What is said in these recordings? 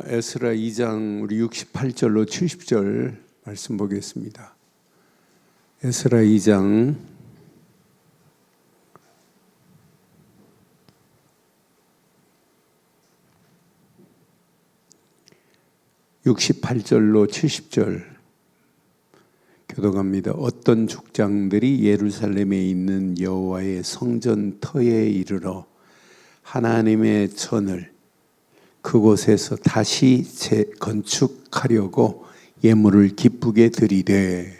에스라 2장 우리 68절로 70절 말씀 보겠습니다. 에스라 2장 68절로 70절 교독합니다. 어떤 족장들이 예루살렘에 있는 여호와의 성전 터에 이르러 하나님의 전을 그곳에서 다시 재건축하려고 예물을 기쁘게 드리되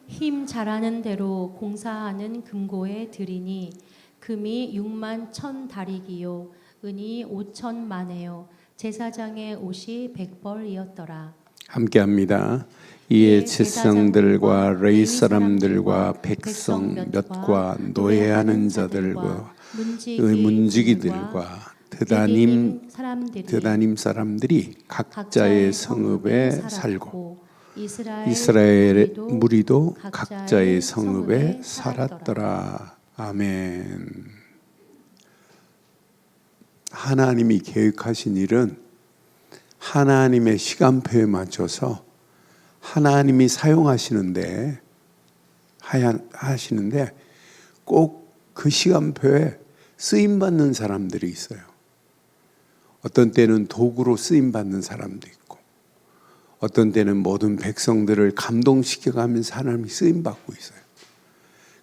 힘 잘하는 대로 공사하는 금고에 드리니 금이 6만 1천 다리기요 은이 5천 마네요 제사장의 옷이 100벌이었더라. 함께합니다. 이에 제사장들과 레위 사람들과 백성 몇과 노예하는 자들과 문지기들과 드다님 사람들이 각자의 성읍에 살고 이스라엘 무리도 각자의 성읍에 살았더라. 아멘. 하나님이 계획하신 일은 하나님의 시간표에 맞춰서 하나님이 사용하시는데 꼭 그 시간표에 쓰임받는 사람들이 있어요. 어떤 때는 도구로 쓰임받는 사람도 있고 어떤 때는 모든 백성들을 감동시켜가면서 하나님이 쓰임받고 있어요.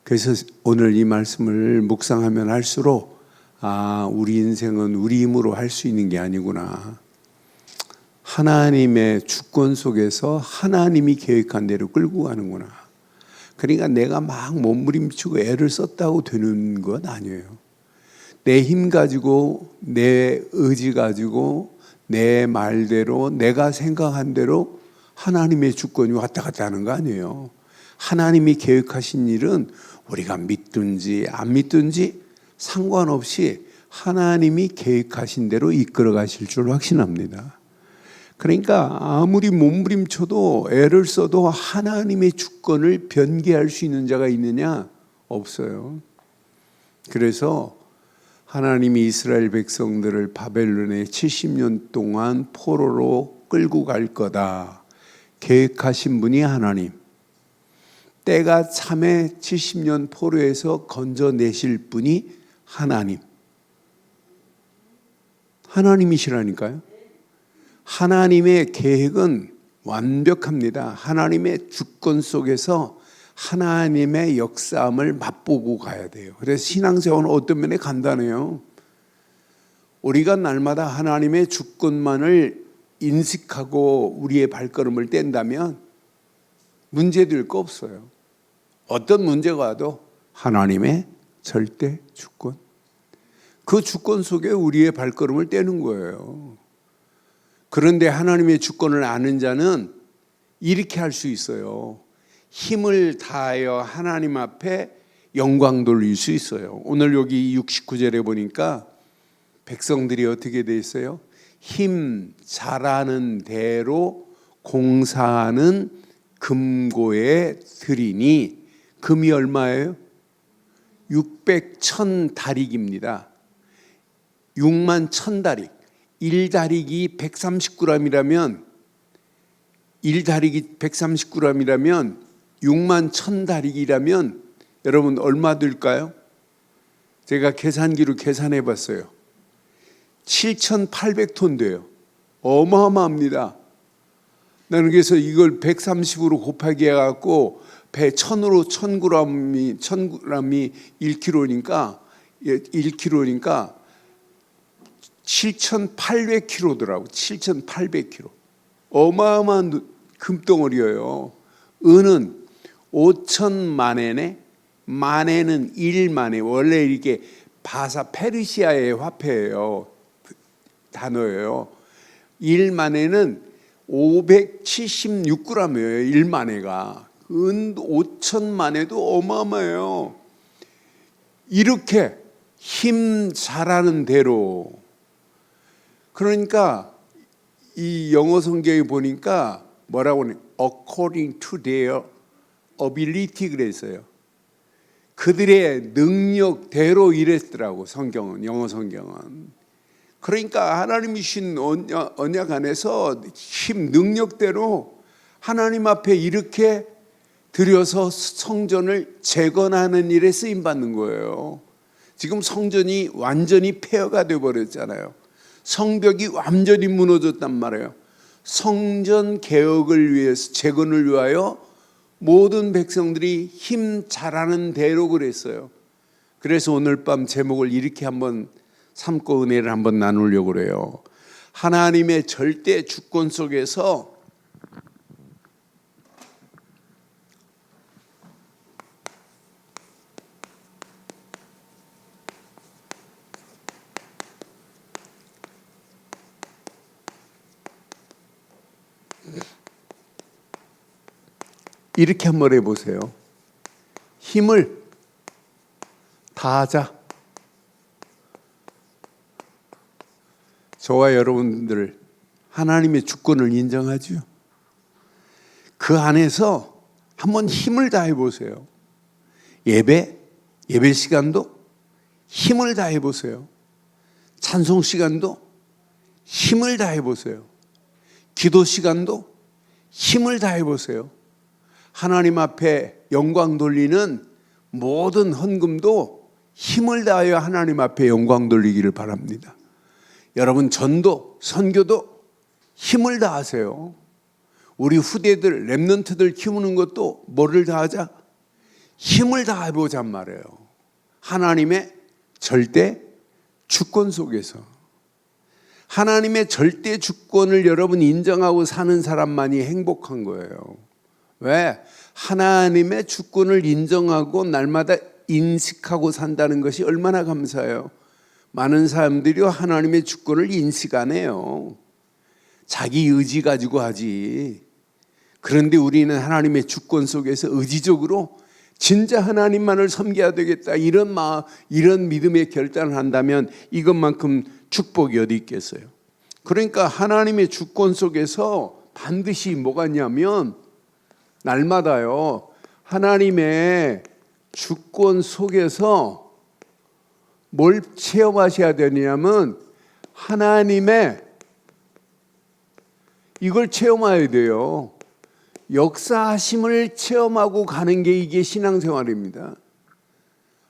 그래서 오늘 이 말씀을 묵상하면 할수록 우리 인생은 우리 힘으로 할 수 있는 게 아니구나. 하나님의 주권 속에서 하나님이 계획한 대로 끌고 가는구나. 그러니까 내가 막 몸부림치고 애를 썼다고 되는 건 아니에요. 내 힘 가지고 내 의지 가지고 내 말대로 내가 생각한 대로 하나님의 주권이 왔다 갔다 하는 거 아니에요. 하나님이 계획하신 일은 우리가 믿든지 안 믿든지 상관없이 하나님이 계획하신 대로 이끌어 가실 줄 확신합니다. 그러니까 아무리 몸부림쳐도 애를 써도 하나님의 주권을 변개할 수 있는 자가 있느냐? 없어요. 그래서 하나님이 이스라엘 백성들을 바벨론에 70년 동안 포로로 끌고 갈 거다 계획하신 분이 하나님, 때가 참에 70년 포로에서 건져내실 분이 하나님이시라니까요. 하나님의 계획은 완벽합니다. 하나님의 주권 속에서 하나님의 역사함을 맛보고 가야 돼요. 그래서 신앙생활은 어떤 면에 간단해요. 우리가 날마다 하나님의 주권만을 인식하고 우리의 발걸음을 뗀다면 문제될 거 없어요. 어떤 문제가 와도 하나님의 절대 주권, 그 주권 속에 우리의 발걸음을 떼는 거예요. 그런데 하나님의 주권을 아는 자는 이렇게 할 수 있어요. 힘을 다하여 하나님 앞에 영광 돌릴 수 있어요. 오늘 여기 69절에 보니까 백성들이 어떻게 돼 있어요? 힘 잘하는 대로 공사하는 금고에 드리니, 금이 얼마예요? 600천 다릭입니다. 6만 1천 다릭. 1다릭이 130g이라면 6만 1천 다릭이라면 여러분 얼마 들까요? 제가 계산기로 계산해 봤어요. 7,800톤 돼요. 어마어마합니다. 나는 그래서 이걸 130으로 곱하기 해갖고 배 1000으로 1000g이 1kg니까 7,800kg더라고. 7,800kg. 어마어마한 금덩어리예요. 은은 5천만에네. 만에는 1만에. 원래 이렇게 바사 페르시아의 화폐예요. 단어예요. 1만에는 576g이에요. 1만에가. 은 5천만에도 어마어마해요. 이렇게 힘 잘하는 대로. 그러니까 이 영어 성경에 보니까 뭐라고 하냐? According to their ability 그랬어요. 그들의 능력대로 이랬더라고. 성경은, 영어 성경은. 그러니까 하나님이 주신 언약 안에서 힘 능력대로 하나님 앞에 이렇게 드려서 성전을 재건하는 일에 쓰임 받는 거예요. 지금 성전이 완전히 폐허가 되어 버렸잖아요. 성벽이 완전히 무너졌단 말이에요. 성전 개혁을 위해서, 재건을 위하여 모든 백성들이 힘 잘하는 대로 그랬어요. 그래서 오늘 밤 제목을 이렇게 한번 삼고 은혜를 한번 나누려고 그래요. 하나님의 절대 주권 속에서 이렇게 한번 해보세요. 힘을 다하자. 저와 여러분들 하나님의 주권을 인정하죠. 그 안에서 한번 힘을 다해 보세요. 예배 시간도 힘을 다해 보세요. 찬송 시간도 힘을 다해 보세요. 기도 시간도 힘을 다해 보세요. 하나님 앞에 영광 돌리는 모든 헌금도 힘을 다하여 하나님 앞에 영광 돌리기를 바랍니다. 여러분 전도, 선교도 힘을 다하세요. 우리 후대들, 렘넌트들 키우는 것도 뭐를 다하자? 힘을 다해보자 말이에요. 하나님의 절대 주권 속에서. 하나님의 절대 주권을 여러분 인정하고 사는 사람만이 행복한 거예요. 왜? 하나님의 주권을 인정하고 날마다 인식하고 산다는 것이 얼마나 감사해요. 많은 사람들이 하나님의 주권을 인식 안 해요. 자기 의지 가지고 하지. 그런데 우리는 하나님의 주권 속에서 의지적으로 진짜 하나님만을 섬겨야 되겠다 이런 믿음의 결단을 한다면 이것만큼 축복이 어디 있겠어요. 그러니까 하나님의 주권 속에서 반드시 뭐가 있냐면 날마다요 하나님의 주권 속에서 뭘 체험하셔야 되냐면 하나님의 이걸 체험해야 돼요. 역사하심을 체험하고 가는 게 이게 신앙생활입니다.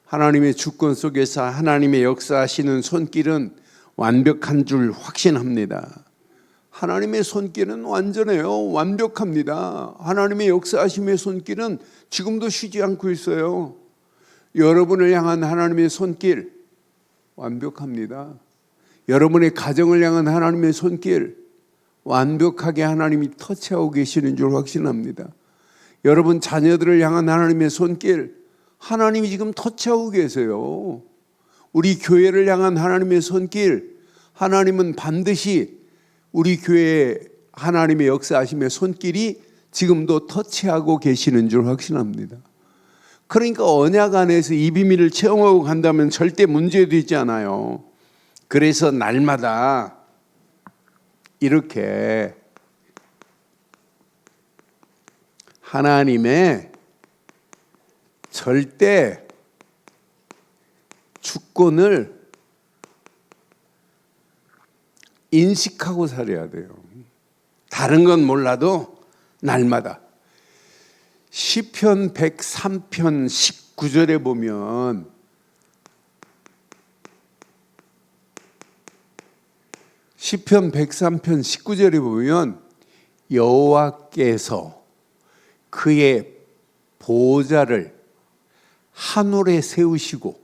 하나님의 주권 속에서 하나님의 역사하시는 손길은 완벽한 줄 확신합니다. 하나님의 손길은 완전해요. 완벽합니다. 하나님의 역사하심의 손길은 지금도 쉬지 않고 있어요. 여러분을 향한 하나님의 손길 완벽합니다. 여러분의 가정을 향한 하나님의 손길 완벽하게 하나님이 터치하고 계시는 줄 확신합니다. 여러분 자녀들을 향한 하나님의 손길 하나님이 지금 터치하고 계세요. 우리 교회를 향한 하나님의 손길 하나님은 반드시 우리 교회에 하나님의 역사하심의 손길이 지금도 터치하고 계시는 줄 확신합니다. 그러니까 언약 안에서 이 비밀을 체험하고 간다면 절대 문제되지 않아요. 그래서 날마다 이렇게 하나님의 절대 주권을 인식하고 살아야 돼요. 다른 건 몰라도 날마다 시편 103편 19절에 보면 시편 103편 19절에 보면 여호와께서 그의 보좌를 하늘에 세우시고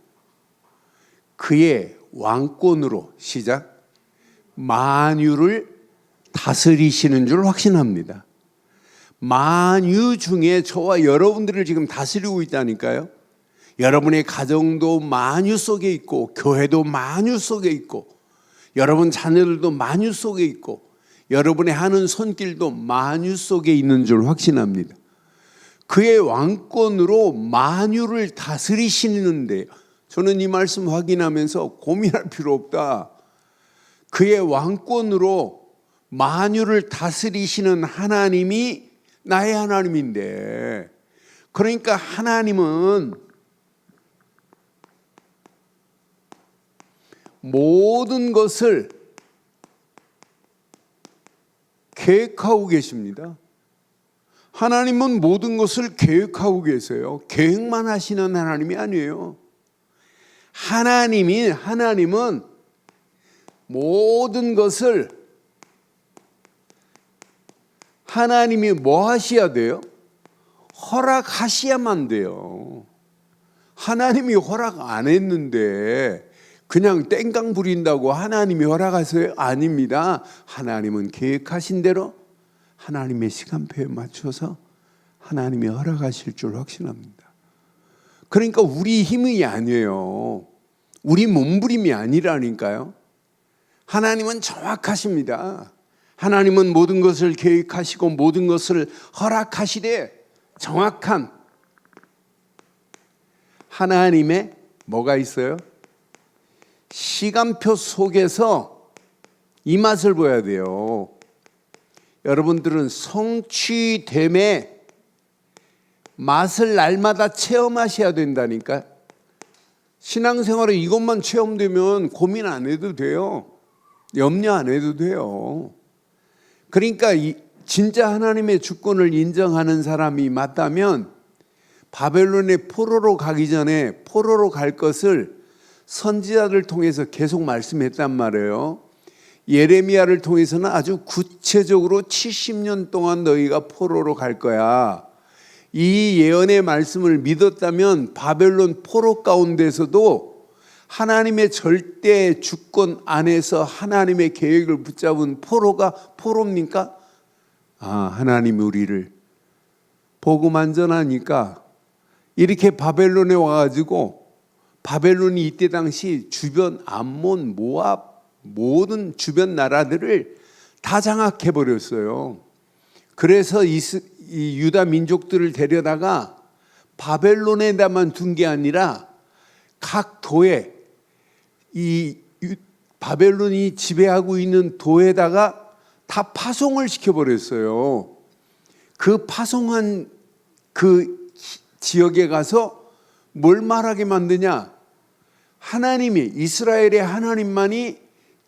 그의 왕권으로 시작 만유를 다스리시는 줄 확신합니다. 만유 중에 저와 여러분들을 지금 다스리고 있다니까요. 여러분의 가정도 만유 속에 있고 교회도 만유 속에 있고 여러분 자녀들도 만유 속에 있고 여러분의 하는 손길도 만유 속에 있는 줄 확신합니다. 그의 왕권으로 만유를 다스리시는데 저는 이 말씀 확인하면서 고민할 필요 없다. 그의 왕권으로 만유를 다스리시는 하나님이 나의 하나님인데 그러니까 하나님은 모든 것을 계획하고 계십니다. 하나님은 모든 것을 계획하고 계세요. 계획만 하시는 하나님이 아니에요. 하나님은 모든 것을 하나님이 뭐 하셔야 돼요? 허락하셔야만 돼요. 하나님이 허락 안 했는데 그냥 땡깡 부린다고 하나님이 허락하세요? 아닙니다. 하나님은 계획하신 대로 하나님의 시간표에 맞춰서 하나님이 허락하실 줄 확신합니다. 그러니까 우리 힘이 아니에요. 우리 몸부림이 아니라니까요. 하나님은 정확하십니다. 하나님은 모든 것을 계획하시고 모든 것을 허락하시되 정확한 하나님의 뭐가 있어요? 시간표 속에서 이 맛을 보야 돼요. 여러분들은 성취됨의 맛을 날마다 체험하셔야 된다니까. 신앙생활에 이것만 체험되면 고민 안 해도 돼요. 염려 안 해도 돼요. 그러니까 진짜 하나님의 주권을 인정하는 사람이 맞다면 바벨론의 포로로 가기 전에 포로로 갈 것을 선지자를 통해서 계속 말씀했단 말이에요. 예레미야를 통해서는 아주 구체적으로 70년 동안 너희가 포로로 갈 거야. 이 예언의 말씀을 믿었다면 바벨론 포로 가운데서도 하나님의 절대 주권 안에서 하나님의 계획을 붙잡은 포로가 포로입니까? 하나님이 우리를 복음 안전하니까 이렇게 바벨론에 와가지고 바벨론이 이때 당시 주변 암몬, 모압 모든 주변 나라들을 다 장악해 버렸어요. 그래서 이 유다 민족들을 데려다가 바벨론에다만 둔 게 아니라 각 도에 이 바벨론이 지배하고 있는 도에다가 다 파송을 시켜버렸어요. 그 파송한 그 지역에 가서 뭘 말하게 만드냐? 하나님이, 이스라엘의 하나님만이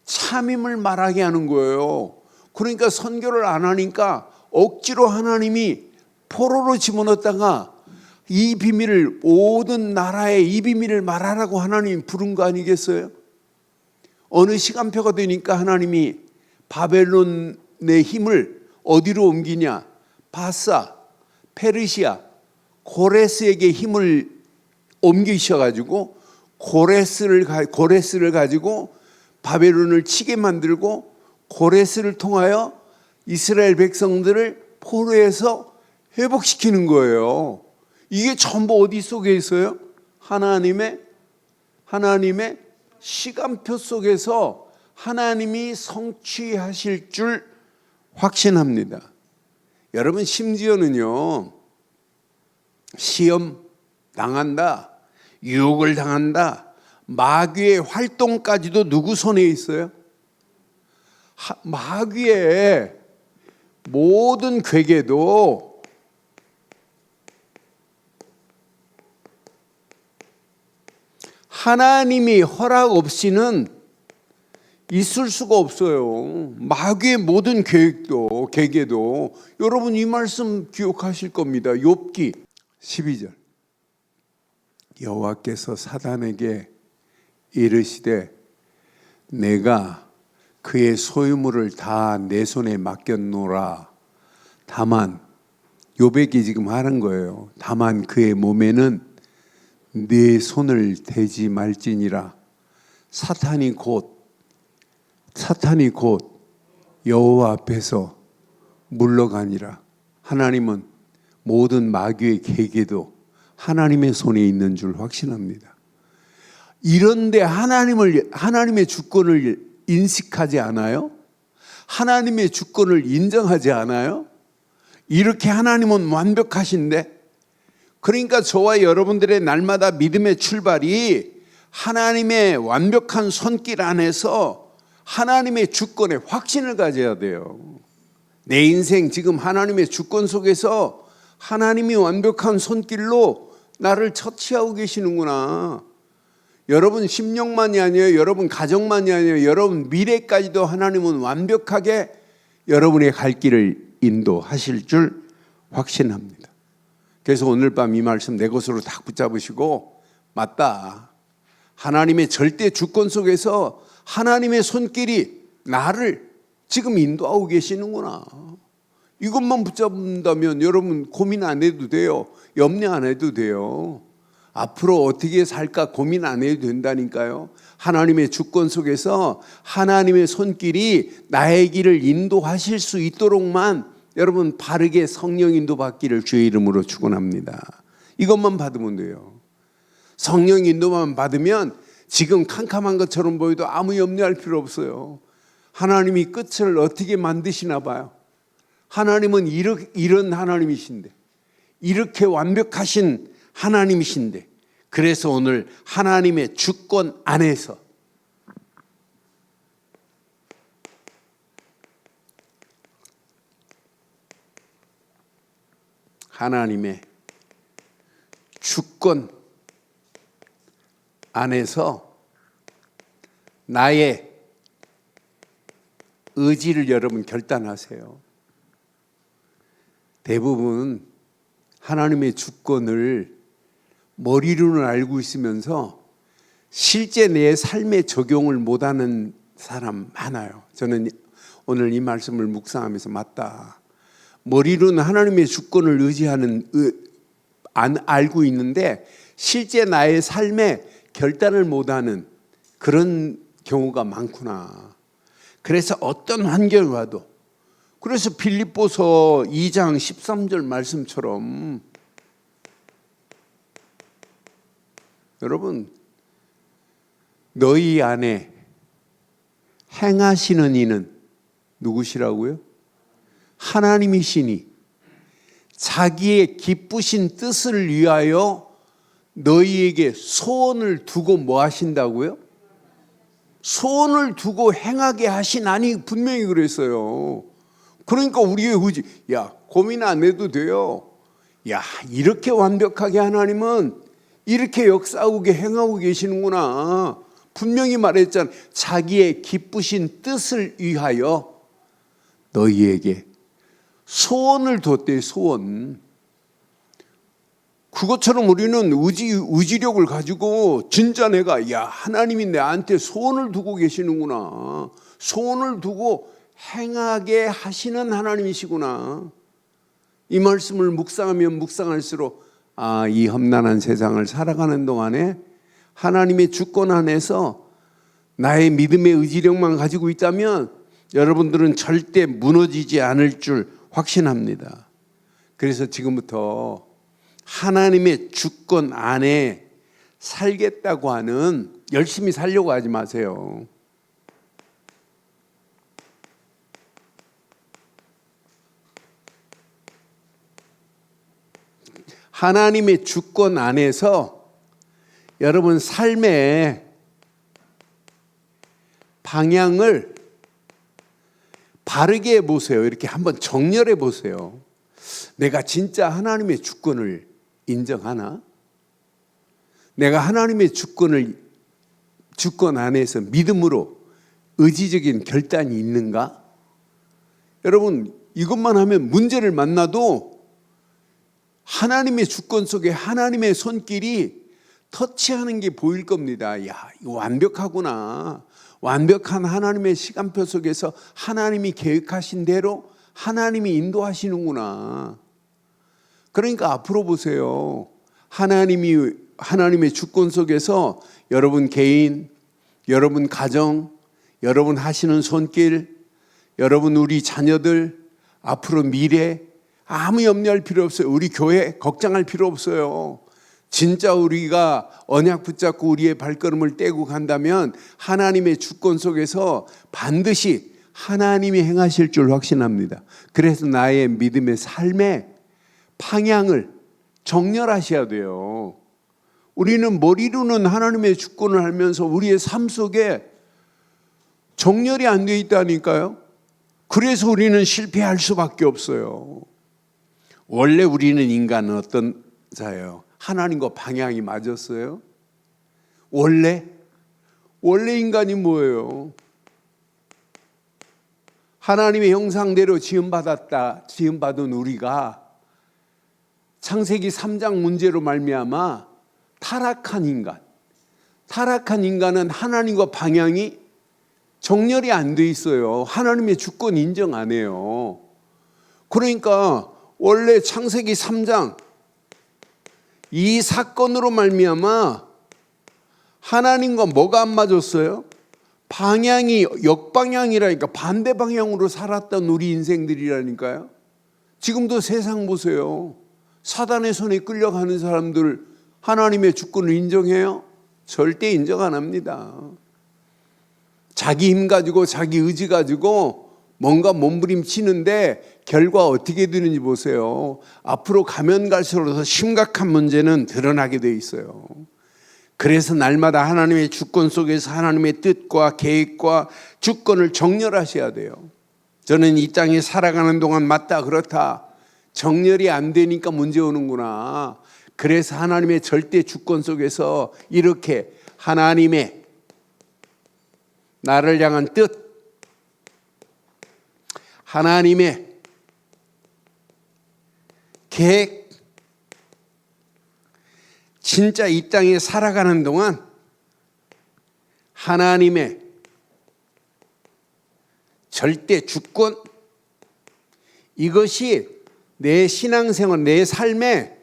참임을 말하게 하는 거예요. 그러니까 선교를 안 하니까 억지로 하나님이 포로로 집어넣었다가 이 비밀을, 모든 나라에 이 비밀을 말하라고 하나님이 부른 거 아니겠어요? 어느 시간표가 되니까 하나님이 바벨론의 힘을 어디로 옮기냐? 바사, 페르시아, 고레스에게 힘을 옮기셔가지고 고레스를 가지고 바벨론을 치게 만들고 고레스를 통하여 이스라엘 백성들을 포로에서 회복시키는 거예요. 이게 전부 어디 속에 있어요? 하나님의 시간표 속에서 하나님이 성취하실 줄 확신합니다. 여러분, 심지어는요, 시험 당한다, 유혹을 당한다, 마귀의 활동까지도 누구 손에 있어요? 마귀의 모든 괴계도 하나님이 허락 없이는 있을 수가 없어요. 마귀의 모든 계획도, 계계도. 여러분 이 말씀 기억하실 겁니다. 욥기 12절. 여호와께서 사단에게 이르시되 내가 그의 소유물을 다 내 손에 맡겼노라. 다만 욥에게 지금 하는 거예요. 다만 그의 몸에는 네 손을 대지 말지니라. 사탄이 곧 여호와 앞에서 물러가니라. 하나님은 모든 마귀의 계계도 하나님의 손에 있는 줄 확신합니다. 이런데 하나님의 주권을 인식하지 않아요? 하나님의 주권을 인정하지 않아요? 이렇게 하나님은 완벽하신데, 그러니까 저와 여러분들의 날마다 믿음의 출발이 하나님의 완벽한 손길 안에서 하나님의 주권에 확신을 가져야 돼요. 내 인생 지금 하나님의 주권 속에서 하나님이 완벽한 손길로 나를 처치하고 계시는구나. 여러분 심령만이 아니에요. 여러분 가정만이 아니에요. 여러분 미래까지도 하나님은 완벽하게 여러분의 갈 길을 인도하실 줄 확신합니다. 그래서 오늘 밤 이 말씀 내 것으로 딱 붙잡으시고, 맞다, 하나님의 절대 주권 속에서 하나님의 손길이 나를 지금 인도하고 계시는구나. 이것만 붙잡는다면 여러분 고민 안 해도 돼요. 염려 안 해도 돼요. 앞으로 어떻게 살까 고민 안 해도 된다니까요. 하나님의 주권 속에서 하나님의 손길이 나의 길을 인도하실 수 있도록만 여러분 바르게 성령 인도 받기를 주의 이름으로 축원합니다. 이것만 받으면 돼요. 성령 인도만 받으면 지금 캄캄한 것처럼 보여도 아무 염려할 필요 없어요. 하나님이 끝을 어떻게 만드시나 봐요. 하나님은 이런 하나님이신데, 이렇게 완벽하신 하나님이신데, 그래서 오늘 하나님의 주권 안에서 하나님의 주권 안에서 나의 의지를 여러분 결단하세요. 대부분 하나님의 주권을 머리로는 알고 있으면서 실제 내 삶에 적용을 못하는 사람 많아요. 저는 오늘 이 말씀을 묵상하면서 맞다, 머리로는 하나님의 주권을 알고 있는데 실제 나의 삶에 결단을 못하는 그런 경우가 많구나. 그래서 어떤 환경을 와도, 그래서 빌립보서 2장 13절 말씀처럼 여러분, 너희 안에 행하시는 이는 누구시라고요? 하나님이시니 자기의 기쁘신 뜻을 위하여 너희에게 소원을 두고 뭐 하신다고요? 소원을 두고 행하게 하시나니, 분명히 그랬어요. 그러니까 우리의 의지, 야, 고민 안 해도 돼요. 야, 이렇게 완벽하게 하나님은 이렇게 역사하고 행하고 계시는구나. 분명히 말했잖아. 자기의 기쁘신 뜻을 위하여 너희에게 소원을 뒀대. 소원. 그것처럼 우리는 의지력을 가지고 진짜 내가, 야, 하나님이 나한테 소원을 두고 계시는구나, 소원을 두고 행하게 하시는 하나님이시구나, 이 말씀을 묵상하면 묵상할수록 이 험난한 세상을 살아가는 동안에 하나님의 주권 안에서 나의 믿음의 의지력만 가지고 있다면 여러분들은 절대 무너지지 않을 줄 확신합니다. 그래서 지금부터 하나님의 주권 안에 살겠다고 하는, 열심히 살려고 하지 마세요. 하나님의 주권 안에서 여러분 삶의 방향을 바르게 보세요. 이렇게 한번 정렬해 보세요. 내가 진짜 하나님의 주권을 인정하나? 내가 하나님의 주권 안에서 믿음으로 의지적인 결단이 있는가? 여러분, 이것만 하면 문제를 만나도 하나님의 주권 속에 하나님의 손길이 터치하는 게 보일 겁니다. 야, 이거 완벽하구나. 완벽한 하나님의 시간표 속에서 하나님이 계획하신 대로 하나님이 인도하시는구나. 그러니까 앞으로 보세요. 하나님의 주권 속에서 여러분 개인, 여러분 가정, 여러분 하시는 손길, 여러분 우리 자녀들, 앞으로 미래 아무 염려할 필요 없어요. 우리 교회 걱정할 필요 없어요. 진짜 우리가 언약 붙잡고 우리의 발걸음을 떼고 간다면 하나님의 주권 속에서 반드시 하나님이 행하실 줄 확신합니다. 그래서 나의 믿음의 삶의 방향을 정렬하셔야 돼요. 우리는 머리로는 하나님의 주권을 알면서 우리의 삶 속에 정렬이 안 돼 있다니까요. 그래서 우리는 실패할 수밖에 없어요. 원래 우리는 인간은 어떤 자예요? 하나님과 방향이 맞았어요? 원래 인간이 뭐예요? 하나님의 형상대로 지음받은 우리가 창세기 3장 문제로 말미암아 타락한 인간은 하나님과 방향이 정렬이 안 돼 있어요. 하나님의 주권 인정 안 해요. 그러니까 원래 창세기 3장 이 사건으로 말미암아 하나님과 뭐가 안 맞았어요? 방향이 역방향이라니까, 반대 방향으로 살았던 우리 인생들이라니까요. 지금도 세상 보세요. 사단의 손에 끌려가는 사람들 하나님의 주권을 인정해요? 절대 인정 안 합니다. 자기 힘 가지고 자기 의지 가지고 뭔가 몸부림치는데 결과 어떻게 되는지 보세요. 앞으로 가면 갈수록 더 심각한 문제는 드러나게 돼 있어요. 그래서 날마다 하나님의 주권 속에서 하나님의 뜻과 계획과 주권을 정렬하셔야 돼요. 저는 이 땅에 살아가는 동안 맞다 그렇다 정렬이 안 되니까 문제 오는구나. 그래서 하나님의 절대 주권 속에서 이렇게 하나님의 나를 향한 뜻, 하나님의 계획, 진짜 이 땅에 살아가는 동안 하나님의 절대 주권, 이것이 내 신앙생활, 내 삶에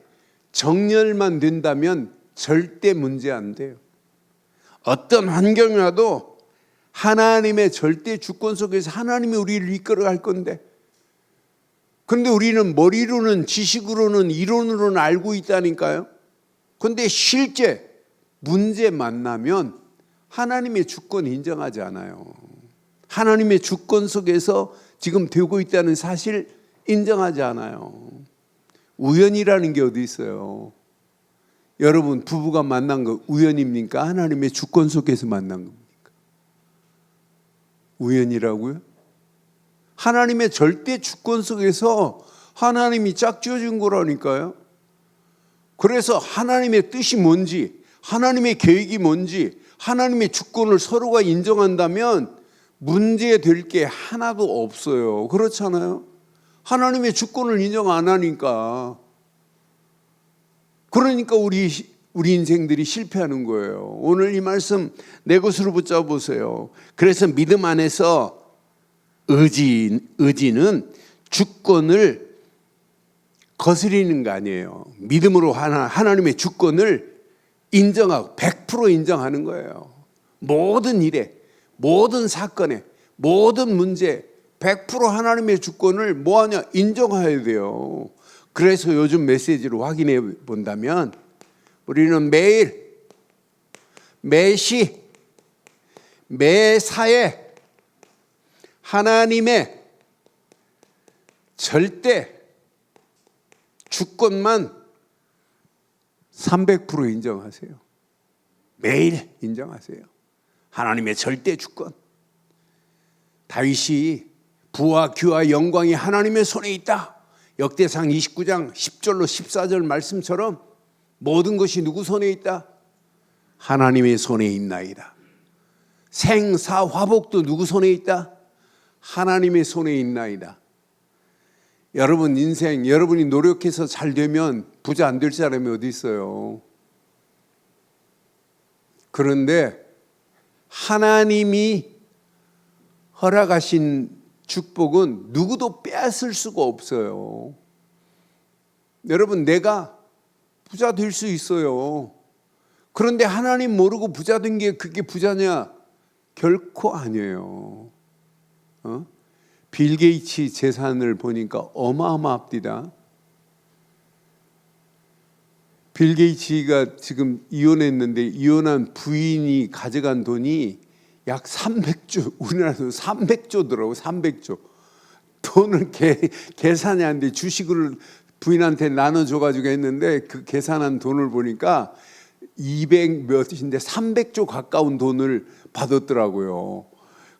정렬만 된다면 절대 문제 안 돼요. 어떤 환경이라도 하나님의 절대 주권 속에서 하나님이 우리를 이끌어갈 건데, 그런데 우리는 머리로는, 지식으로는, 이론으로는 알고 있다니까요. 그런데 실제 문제 만나면 하나님의 주권 인정하지 않아요. 하나님의 주권 속에서 지금 되고 있다는 사실 인정하지 않아요. 우연이라는 게 어디 있어요? 여러분 부부가 만난 거 우연입니까? 하나님의 주권 속에서 만난 겁니까? 우연이라고요? 하나님의 절대 주권 속에서 하나님이 짝지어준 거라니까요. 그래서 하나님의 뜻이 뭔지, 하나님의 계획이 뭔지, 하나님의 주권을 서로가 인정한다면 문제될 게 하나도 없어요. 그렇잖아요? 하나님의 주권을 인정 안 하니까. 그러니까 우리 인생들이 실패하는 거예요. 오늘 이 말씀 내 것으로 붙잡아 보세요. 그래서 믿음 안에서 의지는 주권을 거스리는 거 아니에요. 믿음으로 하나님의 주권을 인정하고 100% 인정하는 거예요. 모든 일에, 모든 사건에, 모든 문제에 100% 하나님의 주권을 뭐하냐? 인정해야 돼요. 그래서 요즘 메시지로 확인해 본다면 우리는 매일, 매시, 매사에 하나님의 절대 주권만 300% 인정하세요. 매일 인정하세요. 하나님의 절대 주권. 다윗이 부와 귀와 영광이 하나님의 손에 있다. 역대상 29장 10절로 14절 말씀처럼 모든 것이 누구 손에 있다? 하나님의 손에 있나이다. 생사 화복도 누구 손에 있다? 하나님의 손에 있나이다. 여러분 인생, 여러분이 노력해서 잘 되면 부자 안 될 사람이 어디 있어요? 그런데 하나님이 허락하신 축복은 누구도 빼앗을 수가 없어요. 여러분 내가 부자 될 수 있어요. 그런데 하나님 모르고 부자 된 게 그게 부자냐? 결코 아니에요. 빌 게이츠 재산을 보니까 어마어마합니다. 빌 게이츠가 지금 이혼했는데 이혼한 부인이 가져간 돈이 약 300조, 우리나라에서 300조더라고. 300조. 돈을 계산이 안 돼. 주식을 부인한테 나눠줘가지고 했는데 그 계산한 돈을 보니까 200 몇인데 300조 가까운 돈을 받았더라고요.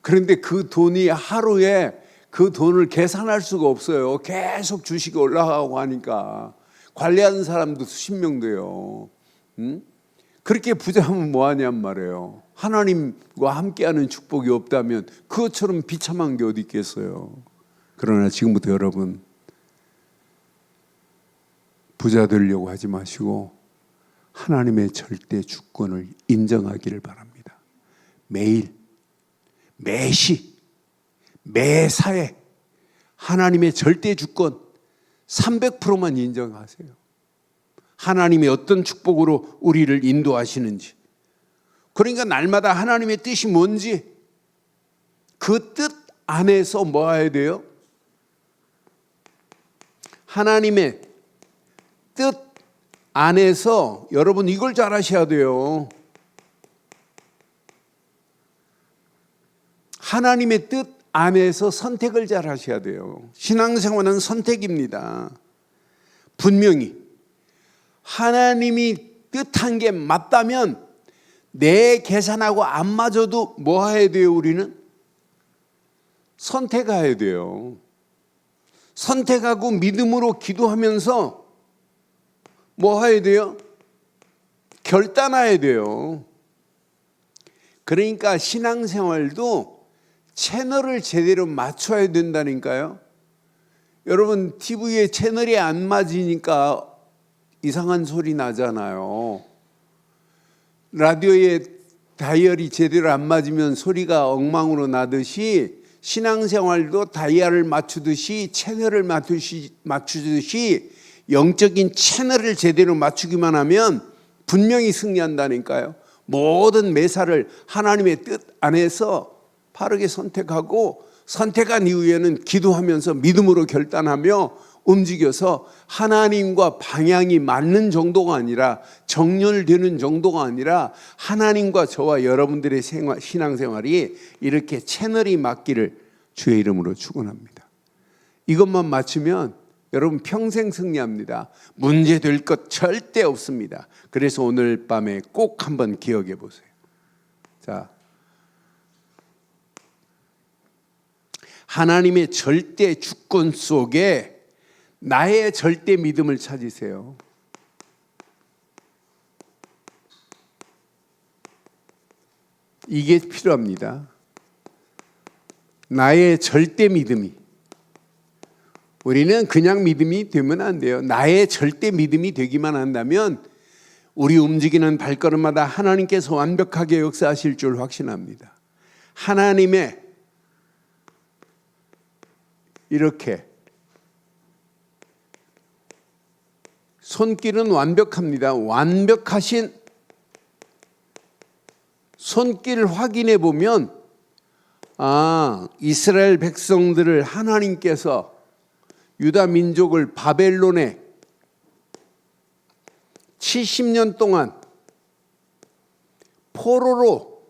그런데 그 돈이 하루에 그 돈을 계산할 수가 없어요. 계속 주식이 올라가고 하니까. 관리하는 사람도 수십 명 돼요. 그렇게 부자면 뭐하냔 말이에요. 하나님과 함께하는 축복이 없다면 그것처럼 비참한 게 어디 있겠어요. 그러나 지금부터 여러분 부자 되려고 하지 마시고 하나님의 절대 주권을 인정하기를 바랍니다. 매일, 매시, 매사에 하나님의 절대 주권 300%만 인정하세요. 하나님이 어떤 축복으로 우리를 인도하시는지, 그러니까 날마다 하나님의 뜻이 뭔지 그 뜻 안에서 뭐 해야 돼요? 하나님의 뜻 안에서 여러분 이걸 잘 하셔야 돼요. 하나님의 뜻 안에서 선택을 잘 하셔야 돼요. 신앙생활은 선택입니다. 분명히 하나님이 뜻한 게 맞다면 내 계산하고 안 맞아도 뭐 해야 돼요? 우리는 선택해야 돼요. 선택하고 믿음으로 기도하면서 뭐 해야 돼요? 결단해야 돼요. 그러니까 신앙생활도 채널을 제대로 맞춰야 된다니까요. 여러분 TV에 채널이 안 맞으니까 이상한 소리 나잖아요. 라디오에 다이얼이 제대로 안 맞으면 소리가 엉망으로 나듯이 신앙생활도 다이얼을 맞추듯이 채널을 맞추듯이 영적인 채널을 제대로 맞추기만 하면 분명히 승리한다니까요. 모든 매사를 하나님의 뜻 안에서 바르게 선택하고 선택한 이후에는 기도하면서 믿음으로 결단하며 움직여서 하나님과 방향이 맞는 정도가 아니라 정렬되는 정도가 아니라 하나님과 저와 여러분들의 신앙생활이 이렇게 채널이 맞기를 주의 이름으로 축원합니다. 이것만 맞추면 여러분 평생 승리합니다. 문제될 것 절대 없습니다. 그래서 오늘 밤에 꼭 한번 기억해 보세요. 자, 하나님의 절대 주권 속에 나의 절대 믿음을 찾으세요. 이게 필요합니다. 나의 절대 믿음이. 우리는 그냥 믿음이 되면 안 돼요. 나의 절대 믿음이 되기만 한다면 우리 움직이는 발걸음마다 하나님께서 완벽하게 역사하실 줄 확신합니다. 하나님의 이렇게 손길은 완벽합니다. 완벽하신 손길을 확인해 보면 이스라엘 백성들을 하나님께서 유다 민족을 바벨론에 70년 동안 포로로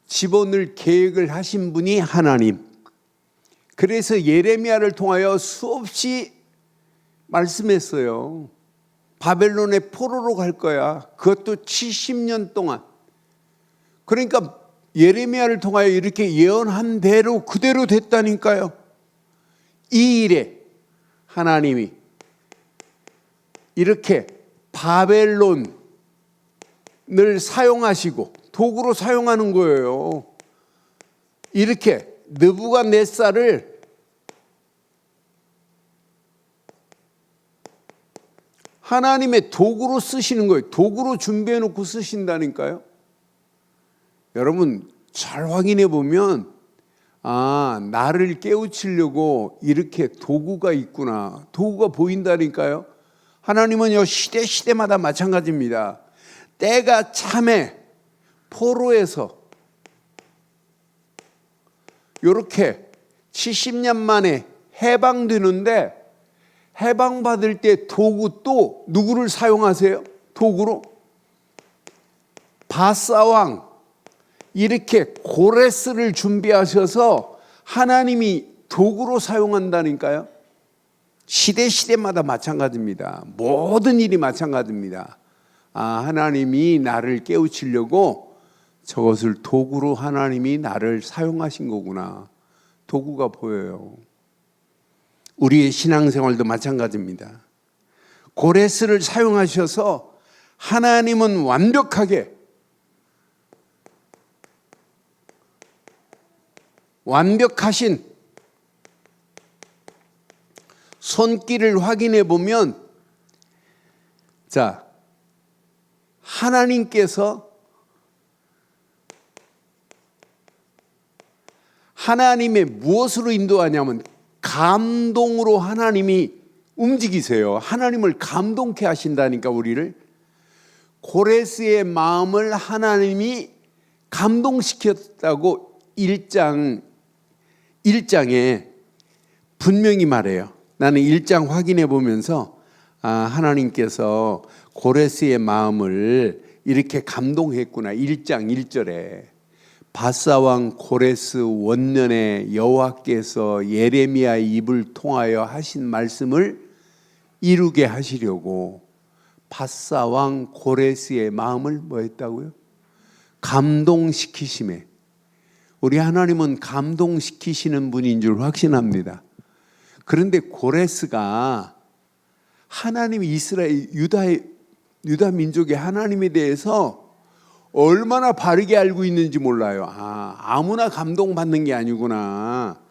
집어넣을 계획을 하신 분이 하나님. 그래서 예레미야를 통하여 수없이 말씀했어요. 바벨론에 포로로 갈 거야. 그것도 70년 동안. 그러니까 예레미야를 통하여 이렇게 예언한 대로 그대로 됐다니까요. 이 일에 하나님이 이렇게 바벨론을 사용하시고 도구로 사용하는 거예요. 이렇게 느부갓네살을 하나님의 도구로 쓰시는 거예요. 도구로 준비해 놓고 쓰신다니까요. 여러분 잘 확인해 보면 나를 깨우치려고 이렇게 도구가 있구나. 도구가 보인다니까요. 하나님은요 시대마다 마찬가지입니다. 때가 참에 포로에서 이렇게 70년 만에 해방되는데 해방받을 때 도구 또 누구를 사용하세요? 도구로? 바사왕 이렇게 고레스를 준비하셔서 하나님이 도구로 사용한다니까요. 시대마다 마찬가지입니다. 모든 일이 마찬가지입니다. 하나님이 나를 깨우치려고 저것을 도구로 하나님이 나를 사용하신 거구나. 도구가 보여요. 우리의 신앙생활도 마찬가지입니다. 고레스를 사용하셔서 하나님은 완벽하게 완벽하신 손길을 확인해 보면, 자, 하나님께서 하나님의 무엇으로 인도하냐면 감동으로 하나님이 움직이세요. 하나님을 감동케 하신다니까, 우리를. 고레스의 마음을 하나님이 감동시켰다고 1장에 분명히 말해요. 나는 1장 확인해 보면서 하나님께서 고레스의 마음을 이렇게 감동했구나. 1장 1절에 바사왕 고레스 원년에 여호와께서 예레미야의 입을 통하여 하신 말씀을 이루게 하시려고 바사왕 고레스의 마음을 뭐 했다고요? 감동시키심에. 우리 하나님은 감동시키시는 분인 줄 확신합니다. 그런데 고레스가 하나님 이스라엘 유다 민족의 하나님에 대해서 얼마나 바르게 알고 있는지 몰라요. 아무나 감동받는 게 아니구나.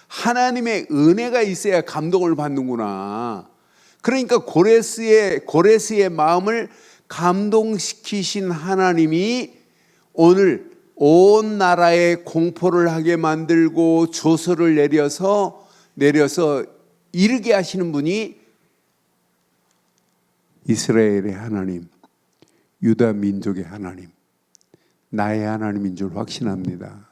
하나님의 은혜가 있어야 감동을 받는구나. 그러니까 고레스의 마음을 감동시키신 하나님이 오늘 온 나라에 공포를 하게 만들고 조서를 내려서 이르게 하시는 분이 이스라엘의 하나님, 유다 민족의 하나님, 나의 하나님인 줄 확신합니다.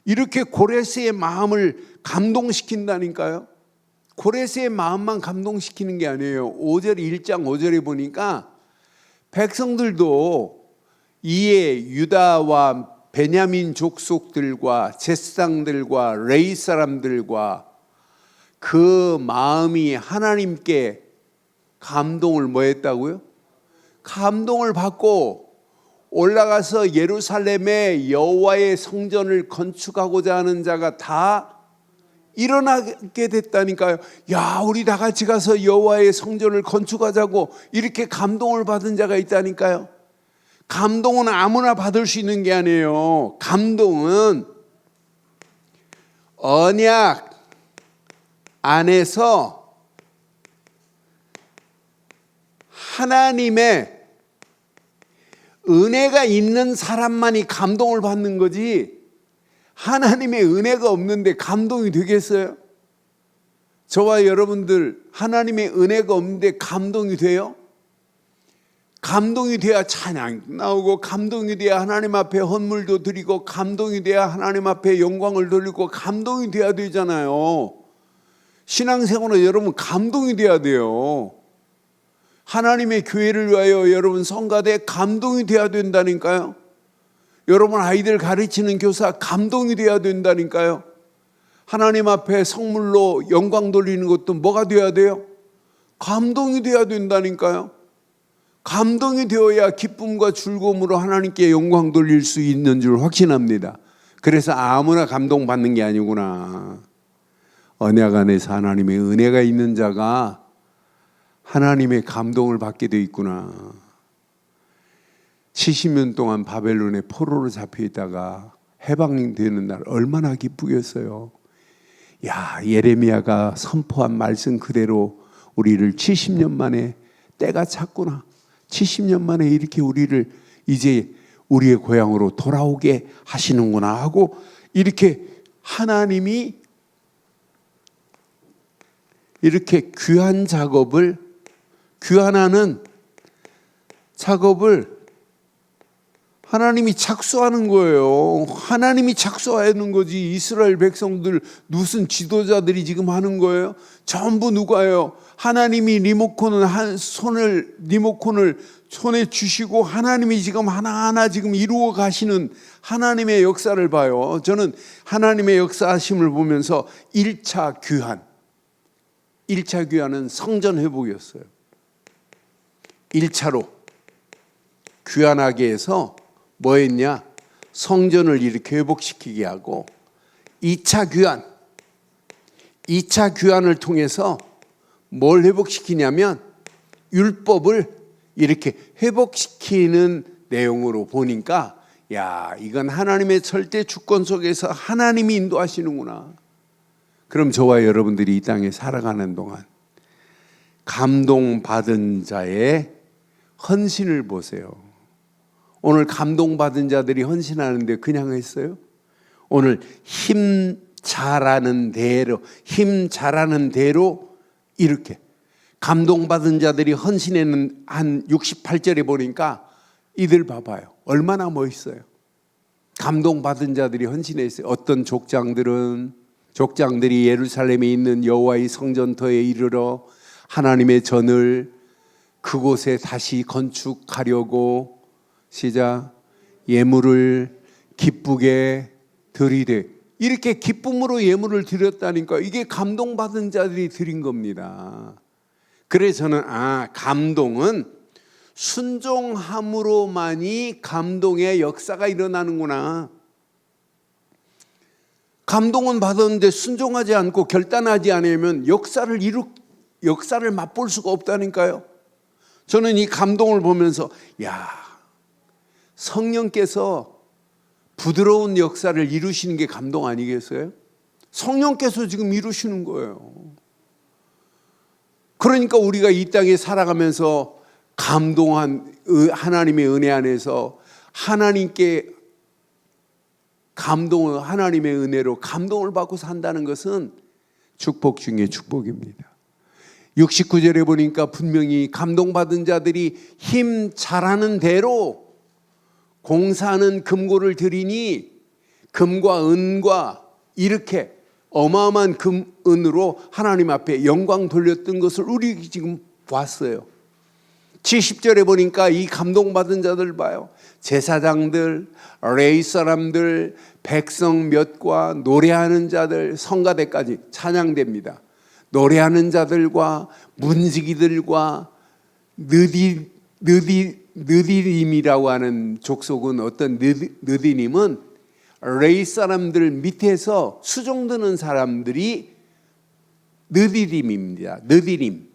이렇게 고레스의 마음을 감동시킨다니까요. 고레스의 마음만 감동시키는 게 아니에요. 1장 5절에 보니까 백성들도 이에 유다와 베냐민 족속들과 제사장들과 레위 사람들과 그 마음이 하나님께 감동을 뭐 했다고요? 감동을 받고 올라가서 예루살렘에 여호와의 성전을 건축하고자 하는 자가 다 일어나게 됐다니까요. 야, 우리 다 같이 가서 여호와의 성전을 건축하자고 이렇게 감동을 받은 자가 있다니까요. 감동은 아무나 받을 수 있는 게 아니에요. 감동은 언약 안에서 하나님의 은혜가 있는 사람만이 감동을 받는 거지, 하나님의 은혜가 없는데 감동이 되겠어요? 저와 여러분들 하나님의 은혜가 없는데 감동이 돼요? 감동이 돼야 찬양 나오고, 감동이 돼야 하나님 앞에 헌물도 드리고, 감동이 돼야 하나님 앞에 영광을 돌리고, 감동이 돼야 되잖아요. 신앙생활은 여러분 감동이 돼야 돼요. 하나님의 교회를 위하여 여러분 성가대 감동이 돼야 된다니까요. 여러분 아이들 가르치는 교사 감동이 돼야 된다니까요. 하나님 앞에 성물로 영광 돌리는 것도 뭐가 돼야 돼요? 감동이 돼야 된다니까요. 감동이 되어야 기쁨과 즐거움으로 하나님께 영광 돌릴 수 있는 줄 확신합니다. 그래서 아무나 감동받는 게 아니구나. 언약 안에서 하나님의 은혜가 있는 자가 하나님의 감동을 받게 돼 있구나. 70년 동안 바벨론의 포로로 잡혀 있다가 해방되는 날 얼마나 기쁘겠어요. 야, 예레미야가 선포한 말씀 그대로 우리를 70년 만에 때가 찼구나. 70년 만에 이렇게 우리를 이제 우리의 고향으로 돌아오게 하시는구나 하고, 이렇게 하나님이 이렇게 귀환하는 작업을 하나님이 착수하는 거예요. 하나님이 착수하는 거지. 이스라엘 백성들 무슨 지도자들이 지금 하는 거예요? 전부 누가요? 하나님이 리모컨을 손에 주시고 하나님이 지금 하나하나 지금 이루어 가시는 하나님의 역사를 봐요. 저는 하나님의 역사하심을 보면서 1차 귀환은 성전 회복이었어요. 1차로 귀환하게 해서 뭐 했냐? 성전을 이렇게 회복시키게 하고, 2차 귀환을 통해서 뭘 회복시키냐면 율법을 이렇게 회복시키는 내용으로 보니까 야, 이건 하나님의 절대 주권 속에서 하나님이 인도하시는구나. 그럼 저와 여러분들이 이 땅에 살아가는 동안 감동받은 자의 헌신을 보세요. 오늘 감동받은 자들이 헌신하는데 그냥 했어요? 오늘 힘 잘하는 대로 이렇게 감동받은 자들이 헌신에는 한 68절에 보니까 이들 봐봐요. 얼마나 멋있어요. 감동받은 자들이 헌신했어요. 어떤 족장들이 예루살렘에 있는 여호와의 성전터에 이르러 하나님의 전을 그곳에 다시 건축하려고 시작 예물을 기쁘게 드리되, 이렇게 기쁨으로 예물을 드렸다니까 이게 감동받은 자들이 드린 겁니다. 그래서 저는 감동은 순종함으로만이 감동의 역사가 일어나는구나. 감동은 받았는데 순종하지 않고 결단하지 않으면 역사를 맛볼 수가 없다니까요. 저는 이 감동을 보면서 성령께서 부드러운 역사를 이루시는 게 감동 아니겠어요? 성령께서 지금 이루시는 거예요. 그러니까 우리가 이 땅에 살아가면서 감동한 하나님의 은혜 안에서 하나님의 은혜로 감동을 받고 산다는 것은 축복 중에 축복입니다. 69절에 보니까 분명히 감동받은 자들이 힘 잘하는 대로 공사하는 금고를 드리니, 금과 은과 이렇게 어마어마한 금, 은으로 하나님 앞에 영광 돌렸던 것을 우리 지금 봤어요. 70절에 보니까 이 감동받은 자들 봐요. 제사장들, 레위 사람들, 백성 몇과 노래하는 자들, 성가대까지 찬양됩니다. 노래하는 자들과 문지기들과 느디님이라고 하는 족속은 어떤 느디님은 레위 사람들 밑에서 수종드는 사람들이 느디님입니다. 느디님.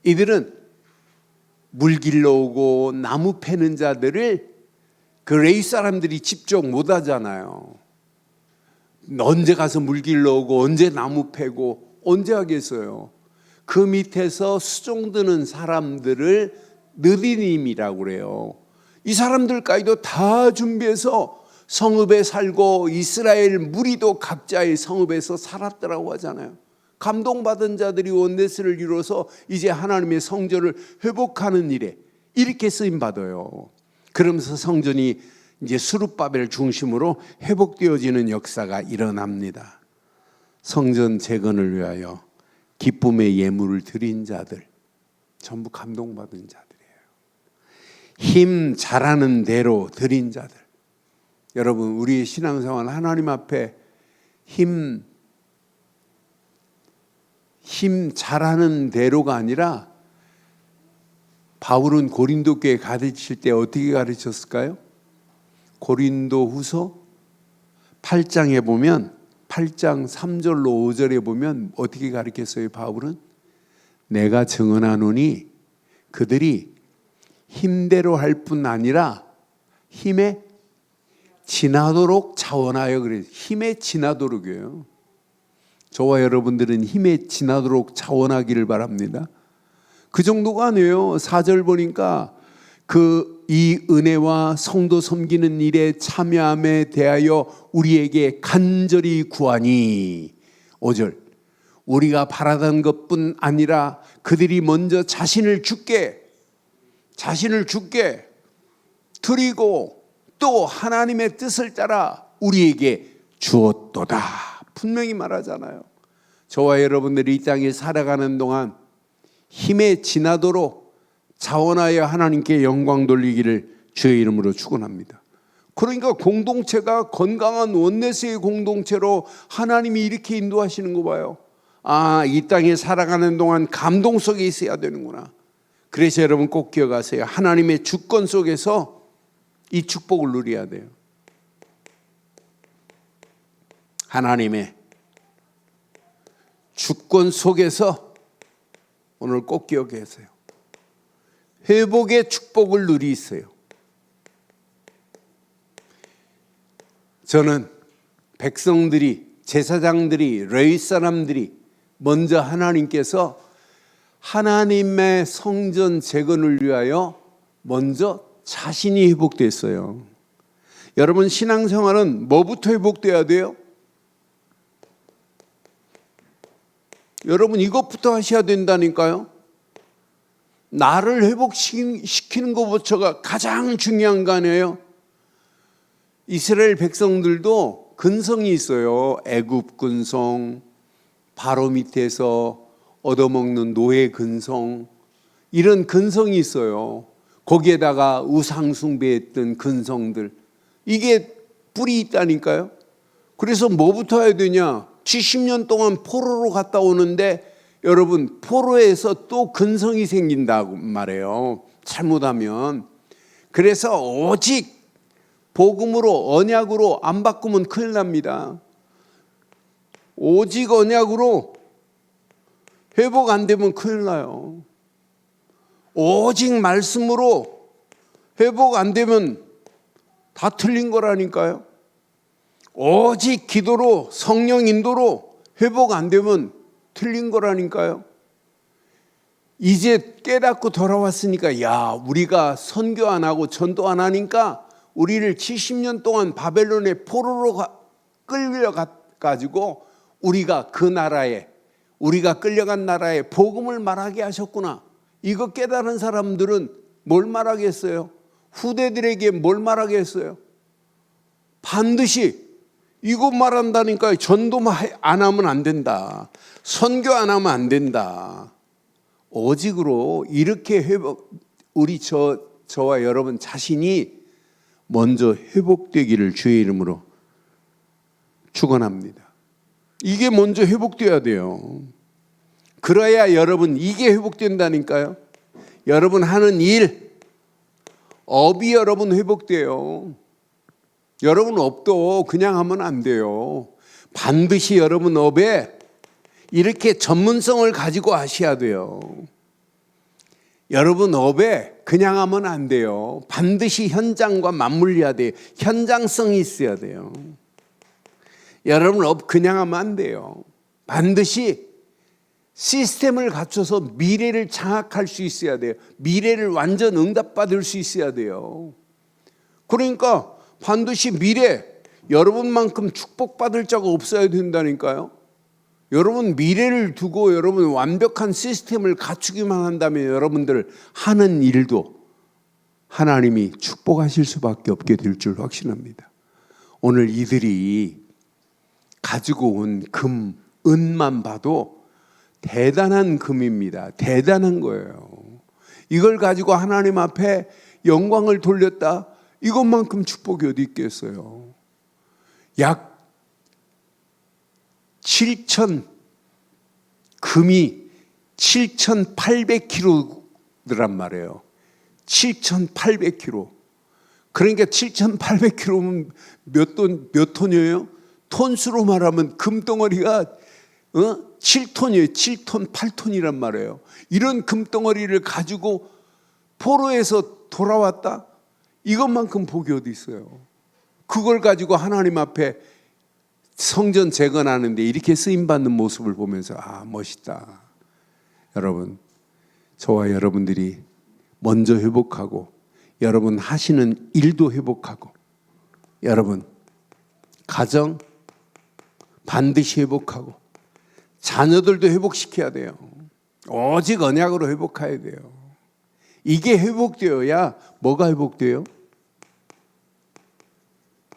이들은 물 길러 오고 나무 패는 자들을 그 레위 사람들이 직접 못 하잖아요. 언제 가서 물 길러 오고 언제 나무 패고 언제 하겠어요? 그 밑에서 수종드는 사람들을 느디님이라고 그래요. 이 사람들까지도 다 준비해서 성읍에 살고 이스라엘 무리도 각자의 성읍에서 살았더라고 하잖아요. 감동받은 자들이 원네스를 이뤄서 이제 하나님의 성전을 회복하는 일에 이렇게 쓰임받아요. 그러면서 성전이 이제 스룹바벨 중심으로 회복되어지는 역사가 일어납니다. 성전 재건을 위하여 기쁨의 예물을 드린 자들, 전부 감동받은 자들이에요. 힘 잘하는 대로 드린 자들. 여러분, 우리의 신앙생활 하나님 앞에 힘 잘하는 대로가 아니라, 바울은 고린도 교회 가르칠 때 어떻게 가르쳤을까요? 고린도 후서 8장에 보면 8장 3절로 5절에 보면 어떻게 가르쳤어요? 바울은 내가 증언하노니 그들이 힘대로 할 뿐 아니라 힘에 지나도록 자원하여. 그래요. 힘에 지나도록이에요. 저와 여러분들은 힘에 지나도록 자원하기를 바랍니다. 그 정도가 아니에요. 4절 보니까 이 은혜와 성도 섬기는 일에 참여함에 대하여 우리에게 간절히 구하니. 5절 우리가 바라던 것뿐 아니라 그들이 먼저 자신을 주께 드리고 또 하나님의 뜻을 따라 우리에게 주었도다. 분명히 말하잖아요. 저와 여러분들이 이 땅에 살아가는 동안 힘에 지나도록 자원하여 하나님께 영광 돌리기를 주의 이름으로 축원합니다. 그러니까 공동체가 건강한 원네스의 공동체로 하나님이 이렇게 인도하시는 거 봐요. 이 땅에 살아가는 동안 감동 속에 있어야 되는구나. 그래서 여러분 꼭 기억하세요. 하나님의 주권 속에서 이 축복을 누려야 돼요. 하나님의 주권 속에서 오늘 꼭 기억하세요. 회복의 축복을 누리세요. 저는 백성들이, 제사장들이, 레위 사람들이 먼저 하나님께서 하나님의 성전 재건을 위하여 먼저 자신이 회복됐어요. 여러분, 신앙생활은 뭐부터 회복돼야 돼요? 여러분, 이것부터 하셔야 된다니까요. 나를 회복시키는 것부터가 가장 중요한 거 아니에요? 이스라엘 백성들도 근성이 있어요. 애굽 근성, 바로 밑에서 얻어먹는 노예 근성, 이런 근성이 있어요. 거기에다가 우상 숭배했던 근성들, 이게 뿌리 있다니까요. 그래서 뭐부터 해야 되냐? 70년 동안 포로로 갔다 오는데 여러분, 포로에서 또 근성이 생긴다고 말해요. 잘못하면. 그래서 오직 복음으로, 언약으로 안 바꾸면 큰일 납니다. 오직 언약으로 회복 안 되면 큰일 나요. 오직 말씀으로 회복 안 되면 다 틀린 거라니까요. 오직 기도로, 성령 인도로 회복 안 되면 틀린 거라니까요. 이제 깨닫고 돌아왔으니까, 야, 우리가 선교 안 하고 전도 안 하니까 우리를 70년 동안 바벨론의 포로로 끌려가지고 우리가 그 나라에, 우리가 끌려간 나라에 복음을 말하게 하셨구나. 이거 깨달은 사람들은 뭘 말하겠어요? 후대들에게 뭘 말하겠어요? 반드시 이거 말한다니까요. 전도 안 하면 안 된다. 선교 안 하면 안 된다. 오직으로 이렇게 저와 여러분 자신이 먼저 회복되기를 주의 이름으로 축원합니다. 이게 먼저 회복돼야 돼요. 그래야 여러분, 이게 회복된다니까요. 여러분 하는 일, 업이 여러분 회복돼요. 여러분 업도 그냥 하면 안 돼요. 반드시 여러분 업에 이렇게 전문성을 가지고 하셔야 돼요. 여러분 업에 그냥 하면 안 돼요. 반드시 현장과 맞물려야 돼요. 현장성이 있어야 돼요. 여러분 업 그냥 하면 안 돼요. 반드시 시스템을 갖춰서 미래를 장악할 수 있어야 돼요. 미래를 완전 응답받을 수 있어야 돼요. 그러니까 반드시 미래, 여러분만큼 축복받을 자가 없어야 된다니까요. 여러분 미래를 두고 여러분 완벽한 시스템을 갖추기만 한다면 여러분들 하는 일도 하나님이 축복하실 수밖에 없게 될 줄 확신합니다. 오늘 이들이 가지고 온 금, 은만 봐도 대단한 금입니다. 대단한 거예요. 이걸 가지고 하나님 앞에 영광을 돌렸다. 이것만큼 축복이 어디 있겠어요. 약 7천, 금이 7,800kg란 말이에요. 7,800kg. 그러니까 7,800kg면 몇 톤이에요? 톤수로 말하면 금덩어리가 7톤이에요. 7톤, 8톤이란 말이에요. 이런 금덩어리를 가지고 포로에서 돌아왔다? 이것만큼 복이 어디 있어요. 그걸 가지고 하나님 앞에 성전 재건하는데 이렇게 쓰임받는 모습을 보면서 멋있다. 여러분, 저와 여러분들이 먼저 회복하고 여러분 하시는 일도 회복하고 여러분 가정 반드시 회복하고 자녀들도 회복시켜야 돼요. 오직 언약으로 회복해야 돼요. 이게 회복되어야 뭐가 회복돼요?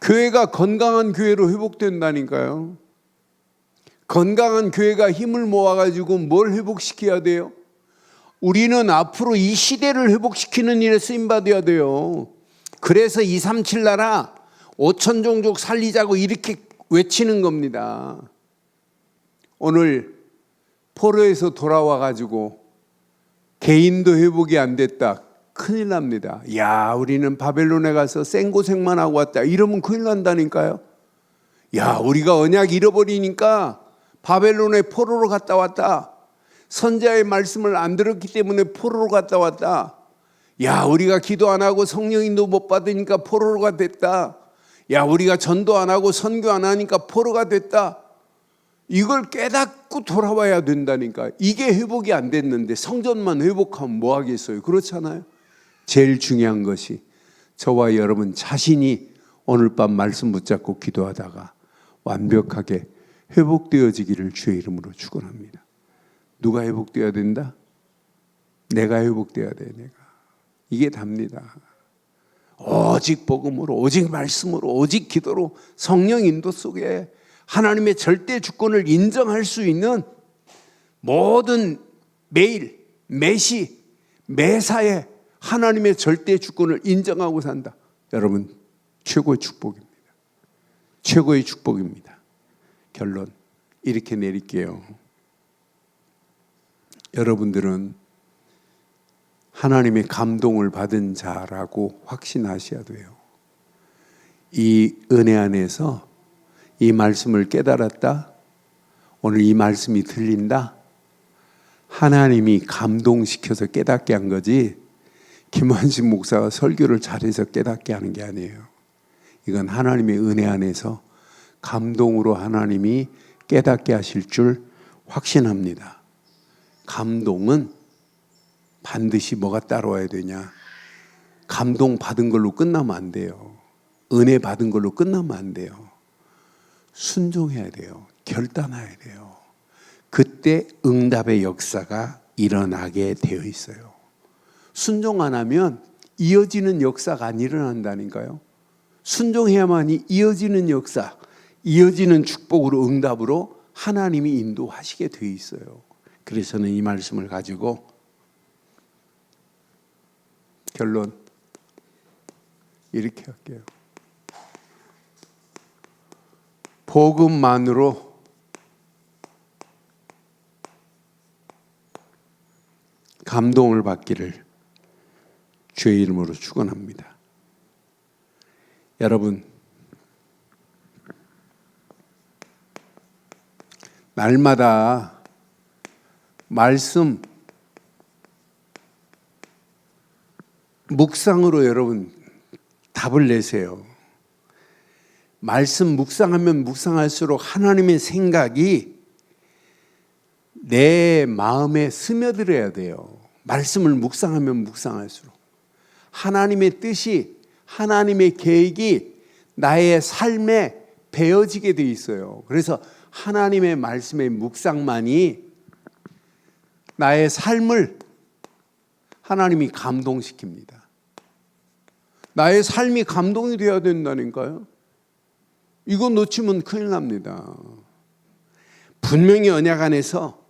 교회가 건강한 교회로 회복된다니까요. 건강한 교회가 힘을 모아가지고 뭘 회복시켜야 돼요? 우리는 앞으로 이 시대를 회복시키는 일에 쓰임받아야 돼요. 그래서 237 나라 5천 종족 살리자고 이렇게 외치는 겁니다. 오늘 포로에서 돌아와가지고 개인도 회복이 안 됐다. 큰일 납니다. 야, 우리는 바벨론에 가서 생고생만 하고 왔다. 이러면 큰일 난다니까요. 야, 우리가 언약 잃어버리니까 바벨론에 포로로 갔다 왔다. 선지자의 말씀을 안 들었기 때문에 포로로 갔다 왔다. 야, 우리가 기도 안 하고 성령인도 못 받으니까 포로로가 됐다. 야, 우리가 전도 안 하고 선교 안 하니까 포로가 됐다. 이걸 깨닫고 돌아와야 된다니까. 이게 회복이 안 됐는데 성전만 회복하면 뭐 하겠어요? 그렇잖아요. 제일 중요한 것이 저와 여러분 자신이 오늘 밤 말씀 붙잡고 기도하다가 완벽하게 회복되어지기를 주의 이름으로 축원합니다. 누가 회복되어야 된다? 내가 회복되어야 돼. 내가. 이게 답니다. 오직 복음으로, 오직 말씀으로, 오직 기도로 성령 인도 속에 하나님의 절대 주권을 인정할 수 있는 모든 매일, 매시, 매사에 하나님의 절대 주권을 인정하고 산다. 여러분, 최고의 축복입니다. 최고의 축복입니다. 결론 이렇게 내릴게요. 여러분들은 하나님의 감동을 받은 자라고 확신하셔야 돼요. 이 은혜 안에서 이 말씀을 깨달았다. 오늘 이 말씀이 들린다. 하나님이 감동시켜서 깨닫게 한 거지 김환식 목사가 설교를 잘해서 깨닫게 하는 게 아니에요. 이건 하나님의 은혜 안에서 감동으로 하나님이 깨닫게 하실 줄 확신합니다. 감동은 반드시 뭐가 따라와야 되냐? 감동 받은 걸로 끝나면 안 돼요. 은혜 받은 걸로 끝나면 안 돼요. 순종해야 돼요. 결단해야 돼요. 그때 응답의 역사가 일어나게 되어 있어요. 순종 안 하면 이어지는 역사가 안 일어난다니까요. 순종해야만이 이어지는 역사, 이어지는 축복으로 응답으로 하나님이 인도하시게 되어 있어요. 그래서 저는 이 말씀을 가지고 결론 이렇게 할게요. 복음만으로 감동을 받기를 주의 이름으로 축원합니다. 여러분, 날마다 말씀 묵상으로 여러분 답을 내세요. 말씀 묵상하면 묵상할수록 하나님의 생각이 내 마음에 스며들어야 돼요. 말씀을 묵상하면 묵상할수록 하나님의 뜻이, 하나님의 계획이 나의 삶에 배어지게 돼 있어요. 그래서 하나님의 말씀의 묵상만이 나의 삶을 하나님이 감동시킵니다. 나의 삶이 감동이 되어야 된다니까요. 이거 놓치면 큰일 납니다. 분명히 언약 안에서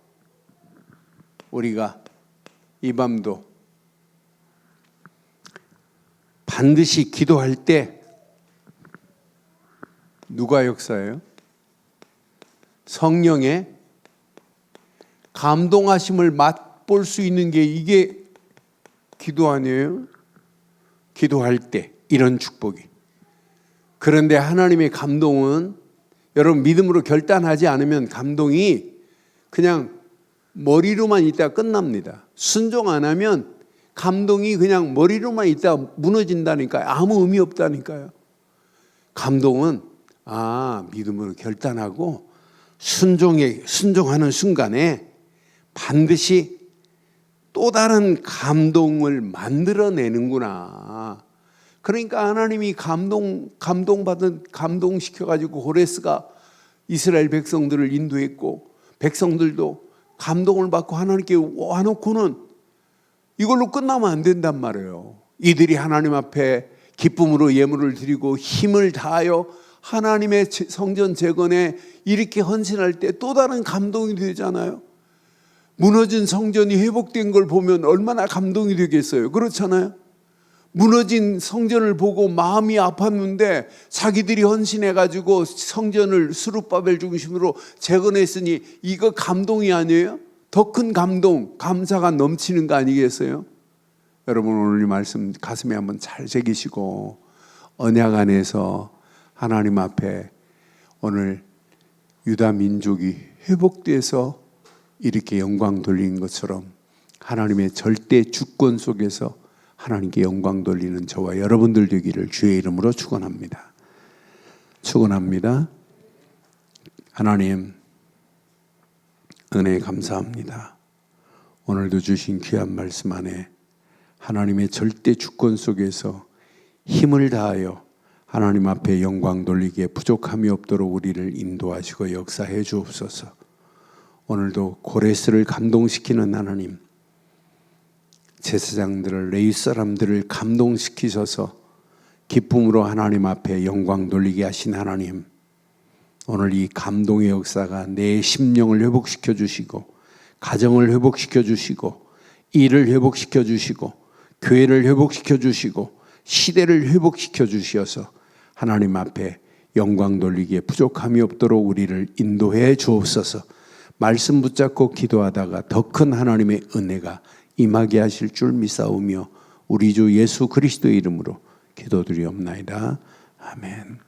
우리가 이 밤도 반드시 기도할 때 누가 역사예요? 성령의 감동하심을 맛볼 수 있는 게 이게 기도 아니에요? 기도할 때 이런 축복이. 그런데 하나님의 감동은 여러분 믿음으로 결단하지 않으면 감동이 그냥 머리로만 있다가 끝납니다. 순종 안 하면 감동이 그냥 머리로만 있다가 무너진다니까요. 아무 의미 없다니까요. 감동은 믿음으로 결단하고 순종하는 순간에 반드시 또 다른 감동을 만들어내는구나. 그러니까 하나님이 감동시켜가지고 호레스가 이스라엘 백성들을 인도했고 백성들도 감동을 받고 하나님께 와놓고는 이걸로 끝나면 안 된단 말이에요. 이들이 하나님 앞에 기쁨으로 예물을 드리고 힘을 다하여 하나님의 성전 재건에 이렇게 헌신할 때 또 다른 감동이 되잖아요. 무너진 성전이 회복된 걸 보면 얼마나 감동이 되겠어요. 그렇잖아요. 무너진 성전을 보고 마음이 아팠는데 자기들이 헌신해가지고 성전을 스룹바벨 중심으로 재건했으니 이거 감동이 아니에요? 더 큰 감동, 감사가 넘치는 거 아니겠어요? 여러분 오늘 이 말씀 가슴에 한번 잘 새기시고 언약 안에서 하나님 앞에 오늘 유다 민족이 회복돼서 이렇게 영광 돌리는 것처럼 하나님의 절대 주권 속에서 하나님께 영광 돌리는 저와 여러분들 되기를 주의 이름으로 축원합니다. 축원합니다. 하나님 은혜 감사합니다. 오늘도 주신 귀한 말씀 안에 하나님의 절대 주권 속에서 힘을 다하여 하나님 앞에 영광 돌리기에 부족함이 없도록 우리를 인도하시고 역사해 주옵소서. 오늘도 고레스를 감동시키는 하나님, 제사장들을, 레위 사람들을 감동시키셔서 기쁨으로 하나님 앞에 영광 돌리게 하신 하나님, 오늘 이 감동의 역사가 내 심령을 회복시켜 주시고 가정을 회복시켜 주시고 일을 회복시켜 주시고 교회를 회복시켜 주시고 시대를 회복시켜 주시어서 하나님 앞에 영광 돌리기에 부족함이 없도록 우리를 인도해 주옵소서. 말씀 붙잡고 기도하다가 더 큰 하나님의 은혜가 임하게 하실 줄 믿사오며 우리 주 예수 그리스도의 이름으로 기도드리옵나이다. 아멘.